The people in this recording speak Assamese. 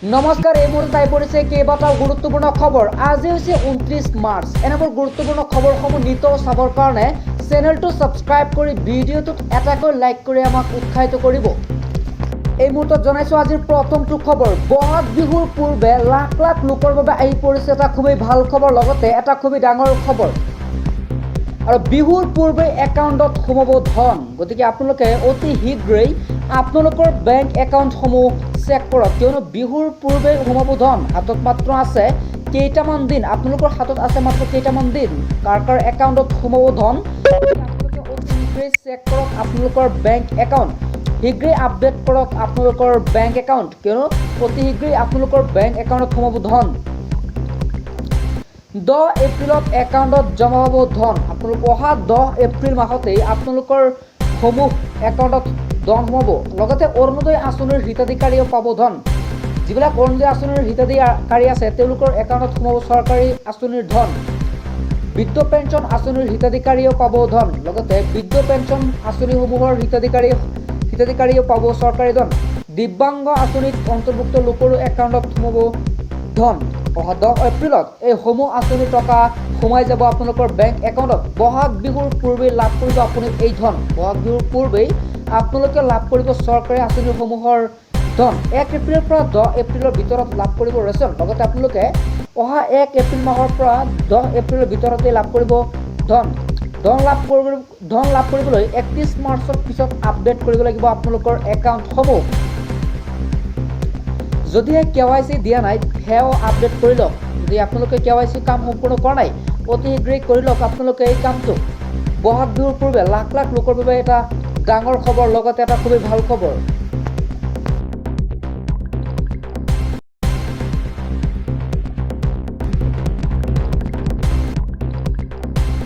নমস্কাৰ, এই মুহূৰ্তত আহি পৰিছে কেইবাটাও গুৰুত্বপূৰ্ণ খবৰ। আজি হৈছে 29 মাৰ্চ। এনেবোৰ গুৰুত্বপূৰ্ণ খবৰসমূহ নিতৌ চাবৰ কাৰণে চেনেলটো ছাবস্ক্ৰাইব কৰি ভিডিঅ'টোত এটাকৈ লাইক কৰি আমাক উৎসাহিত কৰিব। এই মুহূৰ্তত জনাইছোঁ আজিৰ প্ৰথমটো খবৰ। বহাগ বিহুৰ পূৰ্বে লাখ লাখ লোকৰ বাবে আহি পৰিছে এটা খুবেই ভাল খবৰ, লগতে এটা খুবেই ডাঙৰ খবৰ। আৰু বিহুৰ পূৰ্বে একাউণ্টত সোমাব ধন। গতিকে আপোনালোকে অতি শীঘ্ৰেই আপোনালোকৰ বেংক একাউণ্টসমূহ চেক কৰক, কিয়নো বিহুৰ পূৰ্বে সোমাব ধন। হাতত মাত্ৰ আছে কেইটামান দিন, আপোনালোকৰ হাতত আছে মাত্ৰ কেইটামান দিন কাৰ কাৰ একাউণ্টত সোমাব ধন। আপোনালোকে অতি শীঘ্ৰেই চেক কৰক আপোনালোকৰ বেংক একাউণ্ট, শীঘ্ৰেই আপডেট কৰক আপোনালোকৰ বেংক একাউণ্ট, কিয়নো অতি শীঘ্ৰেই আপোনালোকৰ বেংক একাউণ্টত সোমাব ধন। 10 এপ্ৰিলত একাউণ্টত জমা হ'ব ধন। আপোনালোক অহা 10 এপ্ৰিল মাহতেই আপোনালোকৰ সমূহ একাউণ্টত ধন সোমাব। লগতে অৰুণোদয় আঁচনিৰ হিতাধিকাৰীও পাব ধন। যিবিলাক অৰুণোদয় আঁচনিৰ হিতাধিকাৰী আছে তেওঁলোকৰ একাউণ্টত সোমাব চৰকাৰী আঁচনিৰ ধন। বৃদ্ধ পেঞ্চন আঁচনিৰ হিতাধিকাৰীও পাব ধন। লগতে বৃদ্ধ পেঞ্চন আঁচনিসমূহৰ হিতাধিকাৰীও পাব চৰকাৰী ধন। দিব্যাংগ আঁচনিত অন্তৰ্ভুক্ত লোকৰো একাউণ্টত সোমাব ধন। অহা 10 এপ্ৰিলত এইসমূহ আঁচনিৰ টকা সোমাই যাব আপোনালোকৰ বেংক একাউণ্টত। বহাগ বিহুৰ পূৰ্বেই লাভ কৰিব আপুনি এই ধন। বহাগ বিহুৰ পূৰ্বেই আপোনালোকে লাভ কৰিব চৰকাৰী আঁচনিসমূহৰ ধন। 1 এপ্ৰিলৰ পৰা 10 এপ্ৰিলৰ ভিতৰত লাভ কৰিব ৰেচন। লগতে আপোনালোকে অহা 1 এপ্ৰিল মাহৰ পৰা 10 এপ্ৰিলৰ ভিতৰতে লাভ কৰিব ধন। ধন লাভ কৰিবলৈ 31 মাৰ্চৰ পিছত আপডেট কৰিব লাগিব আপোনালোকৰ একাউণ্টসমূহ। যদিহে KYC দিয়া নাই সেয়াও আপডেট কৰি লওক। যদি আপোনালোকে KYC কাম সম্পূৰ্ণ কৰা নাই অতি শীঘ্ৰেই কৰি লওক আপোনালোকে এই কামটো। বহাগ বিহুৰ পূৰ্বে লাখ লাখ লোকৰ বাবে এটা ডাঙৰ খবৰ, লগতে এটা খুবেই ভাল খবৰ।